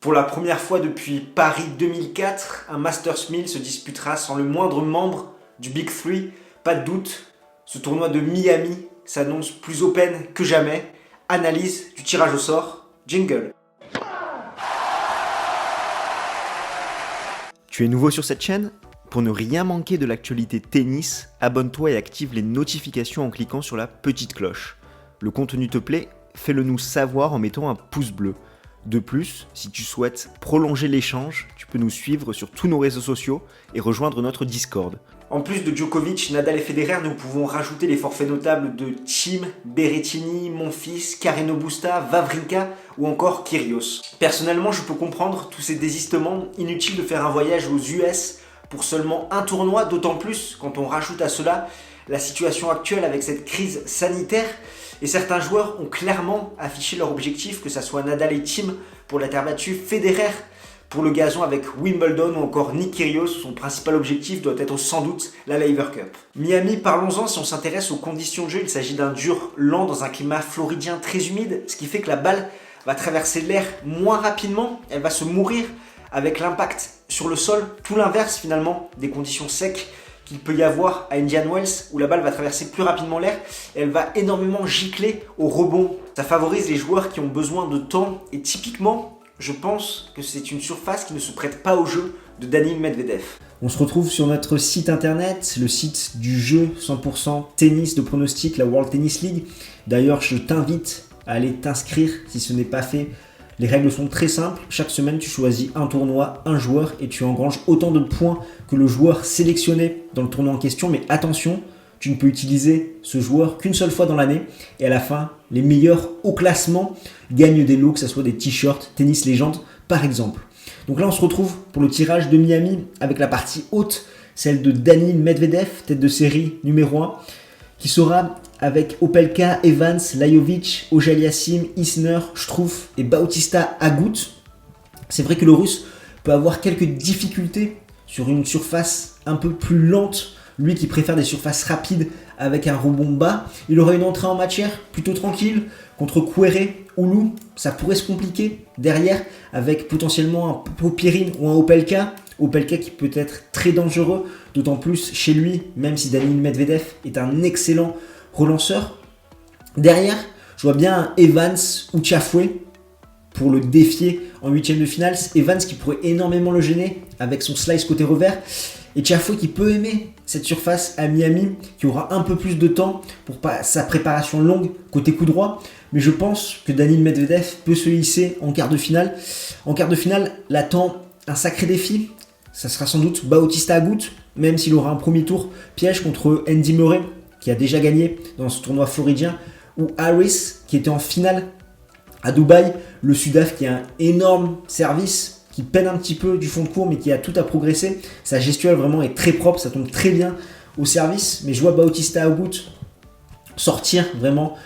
Pour la première fois depuis Paris 2004, un Masters 1000 se disputera sans le moindre membre du Big Three. Pas de doute, ce tournoi de Miami s'annonce plus open que jamais. Analyse du tirage au sort, jingle. Tu es nouveau sur cette chaîne ? Pour ne rien manquer de l'actualité tennis, abonne-toi et active les notifications en cliquant sur la petite cloche. Le contenu te plaît ? Fais-le nous savoir en mettant un pouce bleu. De plus, si tu souhaites prolonger l'échange, tu peux nous suivre sur tous nos réseaux sociaux et rejoindre notre Discord. En plus de Djokovic, Nadal et Federer, nous pouvons rajouter les forfaits notables de Thiem, Berrettini, Monfils, Carreno Busta, Wawrinka ou encore Kyrgios. Personnellement, je peux comprendre tous ces désistements. Inutile de faire un voyage aux US pour seulement un tournoi, d'autant plus quand on rajoute à cela la situation actuelle avec cette crise sanitaire. Et certains joueurs ont clairement affiché leur objectif, que ce soit Nadal et Thiem pour la terre battue, Federer pour le gazon avec Wimbledon ou encore Nick Kyrgios. Son principal objectif doit être sans doute la Laver Cup. Miami, parlons-en. Si on s'intéresse aux conditions de jeu, il s'agit d'un dur lent dans un climat floridien très humide, ce qui fait que la balle va traverser l'air moins rapidement, elle va se mourir avec l'impact sur le sol, tout l'inverse finalement des conditions secs qu'il peut y avoir à Indian Wells où la balle va traverser plus rapidement l'air et elle va énormément gicler au rebond. Ça favorise les joueurs qui ont besoin de temps et typiquement, je pense que c'est une surface qui ne se prête pas au jeu de Daniil Medvedev. On se retrouve sur notre site internet, le site du jeu 100% tennis de pronostic, la World Tennis League. D'ailleurs, je t'invite à aller t'inscrire si ce n'est pas fait. Les règles sont très simples. Chaque semaine, tu choisis un tournoi, un joueur et tu engranges autant de points que le joueur sélectionné dans le tournoi en question. Mais attention, tu ne peux utiliser ce joueur qu'une seule fois dans l'année. Et à la fin, les meilleurs au classement gagnent des lots, que ce soit des t-shirts, tennis légende par exemple. Donc là, on se retrouve pour le tirage de Miami avec la partie haute, celle de Daniil Medvedev, tête de série numéro 1, qui sera avec Opelka, Evans, Lajovic, Auger-Aliassime, Isner, Struff et Bautista Agut. C'est vrai que le Russe peut avoir quelques difficultés sur une surface un peu plus lente. Lui qui préfère des surfaces rapides avec un rebond bas. Il aura une entrée en matière plutôt tranquille contre Querrey ou Lou. Ça pourrait se compliquer derrière avec potentiellement un Popyrin ou un Opelka. Opelka qui peut être très dangereux, d'autant plus chez lui, même si Daniil Medvedev est un excellent relanceur. Derrière, je vois bien un Evans ou Tiafoe pour le défier en huitième de finale. Evans qui pourrait énormément le gêner avec son slice côté revers. Et Tiafoe qui peut aimer cette surface à Miami, qui aura un peu plus de temps pour sa préparation longue côté coup droit. Mais je pense que Daniil Medvedev peut se hisser en quart de finale. En quart de finale, l'attend un sacré défi. Ça sera sans doute Bautista Agut, même s'il aura un premier tour piège contre Andy Murray, qui a déjà gagné dans ce tournoi floridien, ou Harris, qui était en finale à Dubaï, le Sudaf qui a un énorme service, qui peine un petit peu du fond de cours, mais qui a tout à progresser. Sa gestuelle vraiment est très propre, ça tombe très bien au service, mais je vois Bautista Agut sortir vraiment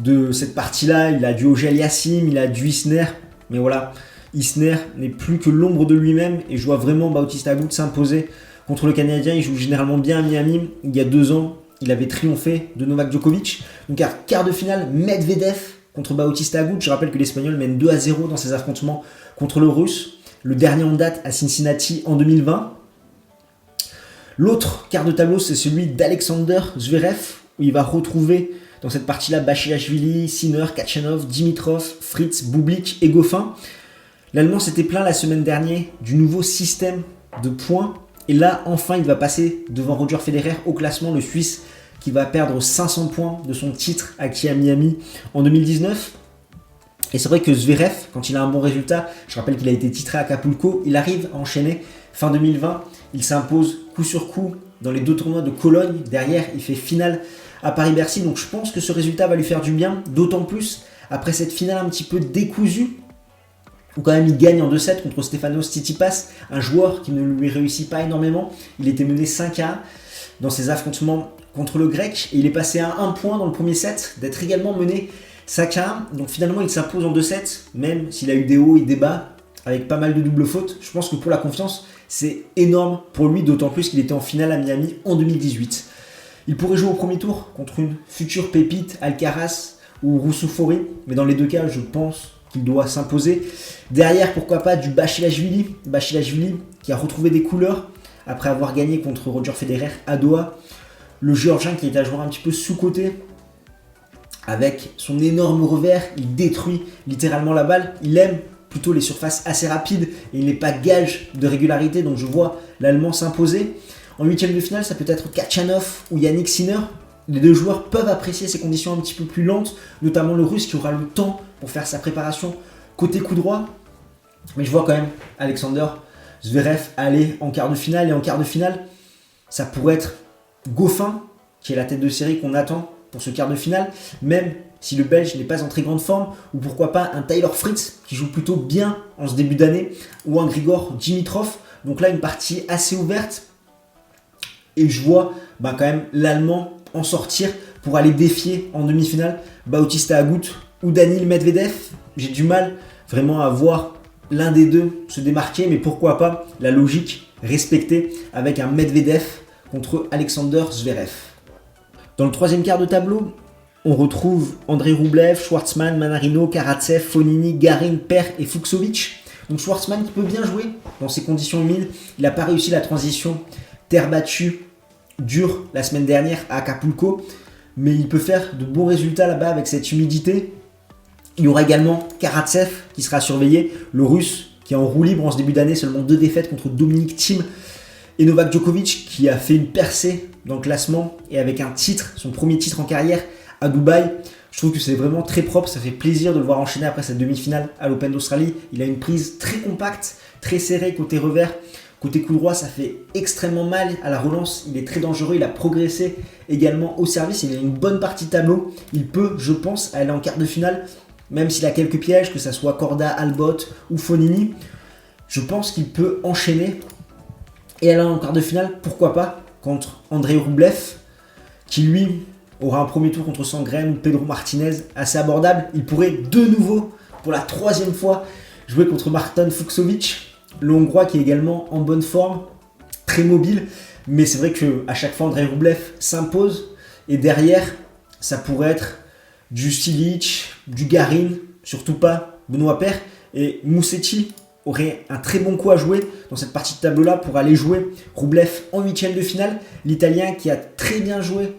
de cette partie-là. Il a du Auger-Aliassime, il a du Isner, mais voilà, Isner n'est plus que l'ombre de lui-même et je vois vraiment Bautista Agut s'imposer contre le Canadien. Il joue généralement bien à Miami. Il y a 2 ans, il avait triomphé de Novak Djokovic. Donc à quart de finale, Medvedev contre Bautista Agut. Je rappelle que l'Espagnol mène 2-0 dans ses affrontements contre le Russe. Le dernier en date à Cincinnati en 2020. L'autre quart de tableau, c'est celui d'Alexander Zverev, où il va retrouver dans cette partie-là Basilashvili, Sinner, Kachanov, Dimitrov, Fritz, Bublik et Goffin. L'Allemand s'était plaint la semaine dernière du nouveau système de points. Et là, enfin, il va passer devant Roger Federer au classement, le Suisse, qui va perdre 500 points de son titre acquis à Miami en 2019. Et c'est vrai que Zverev, quand il a un bon résultat, je rappelle qu'il a été titré à Acapulco, il arrive à enchaîner fin 2020. Il s'impose coup sur coup dans les 2 tournois de Cologne. Derrière, il fait finale à Paris-Bercy. Donc je pense que ce résultat va lui faire du bien, d'autant plus après cette finale un petit peu décousue, où quand même il gagne en 2-7 contre Stefanos Tsitsipas, un joueur qui ne lui réussit pas énormément. Il était mené 5-1 dans ses affrontements contre le Grec et il est passé à 1 point dans le premier set, d'être également mené 5-1. Donc finalement il s'impose en 2-7, même s'il a eu des hauts et des bas, avec pas mal de doubles fautes. Je pense que pour la confiance, c'est énorme pour lui, d'autant plus qu'il était en finale à Miami en 2018. Il pourrait jouer au premier tour contre une future pépite, Alcaraz ou Roussou-Fori, mais dans les 2 cas, je pense qu'il doit s'imposer. Derrière, pourquoi pas du Basilashvili qui a retrouvé des couleurs après avoir gagné contre Roger Federer à Doha. Le Géorgien qui est un joueur un petit peu sous-coté. Avec son énorme revers, il détruit littéralement la balle. Il aime plutôt les surfaces assez rapides et il n'est pas gage de régularité. Donc je vois l'Allemand s'imposer. En huitième de finale, ça peut être Khachanov ou Yannick Sinner. Les deux joueurs peuvent apprécier ces conditions un petit peu plus lentes, notamment le Russe qui aura le temps pour faire sa préparation côté coup droit. Mais je vois quand même Alexander Zverev aller en quart de finale. Et en quart de finale, ça pourrait être Goffin, qui est la tête de série qu'on attend pour ce quart de finale, même si le Belge n'est pas en très grande forme, ou pourquoi pas un Tyler Fritz, qui joue plutôt bien en ce début d'année, ou un Grigor Dimitrov. Donc là, une partie assez ouverte. Et je vois quand même l'Allemand en sortir pour aller défier en demi-finale Bautista Agut ou Daniil Medvedev. J'ai du mal vraiment à voir l'un des deux se démarquer, mais pourquoi pas la logique respectée avec un Medvedev contre Alexander Zverev. Dans le troisième quart de tableau, on retrouve Andrei Rublev, Schwartzmann, Manarino, Karatsev, Fognini, Garin, Per et Fucsovics. Donc Schwartzmann qui peut bien jouer dans ces conditions humides. Il n'a pas réussi la transition terre battue dure la semaine dernière à Acapulco, mais il peut faire de bons résultats là-bas avec cette humidité. Il y aura également Karatsev qui sera surveillé, le Russe qui est en roue libre en ce début d'année, seulement 2 défaites contre Dominic Thiem, et Novak Djokovic qui a fait une percée dans le classement et avec un titre, son premier titre en carrière à Dubaï. Je trouve que c'est vraiment très propre, ça fait plaisir de le voir enchaîner après cette demi-finale à l'Open d'Australie. Il a une prise très compacte, très serrée côté revers. Côté coup droit, ça fait extrêmement mal à la relance. Il est très dangereux, il a progressé également au service. Il a une bonne partie de tableau. Il peut, je pense, aller en quart de finale, même s'il a quelques pièges, que ce soit Corda, Albot ou Fognini. Je pense qu'il peut enchaîner et aller en quart de finale, pourquoi pas, contre Andrei Rublev, qui lui aura un premier tour contre Sandgren ou Pedro Martinez assez abordable. Il pourrait de nouveau, pour la 3e fois, jouer contre Martin Fucsovics, le Hongrois qui est également en bonne forme, très mobile, mais c'est vrai qu'à chaque fois Andrei Rublev s'impose, et derrière ça pourrait être du Cilic, du Garin, surtout pas Benoît Paire, et Musetti aurait un très bon coup à jouer dans cette partie de tableau là pour aller jouer Rublev en 8e de finale. L'Italien qui a très bien joué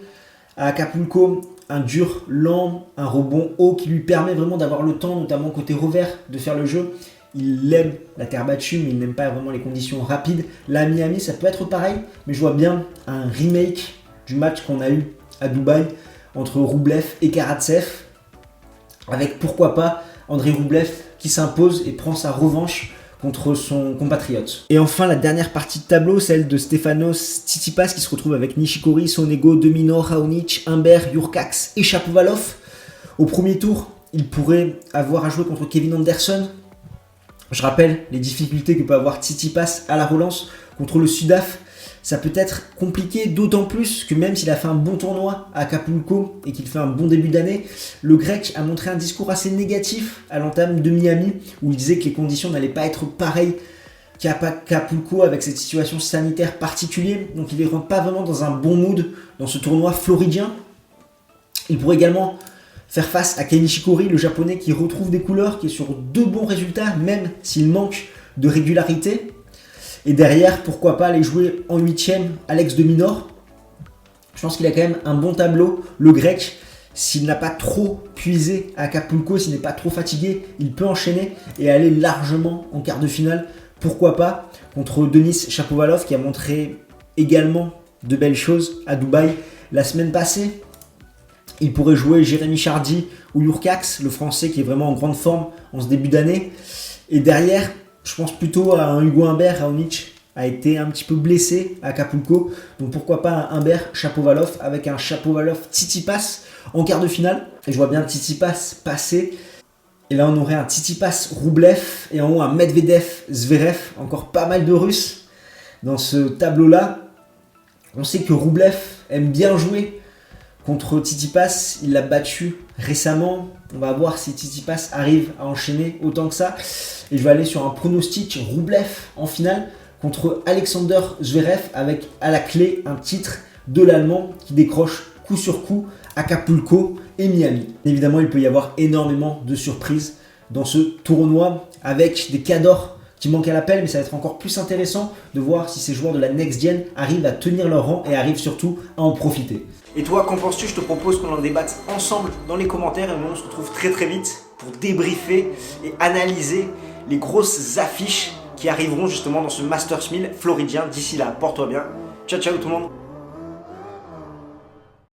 à Acapulco, un dur lent, un rebond haut qui lui permet vraiment d'avoir le temps, notamment côté revers, de faire le jeu. Il aime la terre battue, mais il n'aime pas vraiment les conditions rapides. Là, à Miami, ça peut être pareil, mais je vois bien un remake du match qu'on a eu à Dubaï entre Rublev et Karatsev, avec pourquoi pas Andrei Rublev qui s'impose et prend sa revanche contre son compatriote. Et enfin, la dernière partie de tableau, celle de Stefanos Tsitsipas qui se retrouve avec Nishikori, Sonego, De Minaur, Raonic, Humbert, Jurkacz et Shapovalov. Au premier tour, il pourrait avoir à jouer contre Kevin Anderson. Je rappelle les difficultés que peut avoir Tsitsipas à la relance contre le Sudaf. Ça peut être compliqué, d'autant plus que même s'il a fait un bon tournoi à Acapulco et qu'il fait un bon début d'année, le Grec a montré un discours assez négatif à l'entame de Miami, où il disait que les conditions n'allaient pas être pareilles qu'à Acapulco avec cette situation sanitaire particulière. Donc il ne rentre pas vraiment dans un bon mood dans ce tournoi floridien. Il pourrait également faire face à Kei Nishikori, le japonais qui retrouve des couleurs, qui est sur 2 bons résultats, même s'il manque de régularité. Et derrière, pourquoi pas aller jouer en 8e Alex de Minaur. Je pense qu'il a quand même un bon tableau, le grec. S'il n'a pas trop puisé à Acapulco, s'il n'est pas trop fatigué, il peut enchaîner et aller largement en quart de finale. Pourquoi pas contre Denis Shapovalov qui a montré également de belles choses à Dubaï la semaine passée. Il pourrait jouer Jérémy Chardy ou Jurkacz, le français qui est vraiment en grande forme en ce début d'année. Et derrière, je pense plutôt à un Hugo Humbert. Raonic a été un petit peu blessé à Acapulco. Donc pourquoi pas un Humbert Shapovalov avec un Shapovalov Tsitsipas en quart de finale. Et je vois bien Tsitsipas passer. Et là on aurait un Tsitsipas Rublev et en haut un Medvedev Zverev. Encore pas mal de Russes dans ce tableau-là. On sait que Rublev aime bien jouer contre Tsitsipas, il l'a battu récemment. On va voir si Tsitsipas arrive à enchaîner autant que ça. Et je vais aller sur un pronostic Rublev en finale contre Alexander Zverev avec à la clé un titre de l'Allemand qui décroche coup sur coup Acapulco et Miami. Évidemment, il peut y avoir énormément de surprises dans ce tournoi avec des cadors qui manquent à l'appel, mais ça va être encore plus intéressant de voir si ces joueurs de la Next Gen arrivent à tenir leur rang et arrivent surtout à en profiter. Et toi, qu'en penses-tu? Je te propose qu'on en débatte ensemble dans les commentaires et nous on se retrouve très très vite pour débriefer et analyser les grosses affiches qui arriveront justement dans ce Masters 1000 floridien. D'ici là, porte-toi bien. Ciao ciao tout le monde.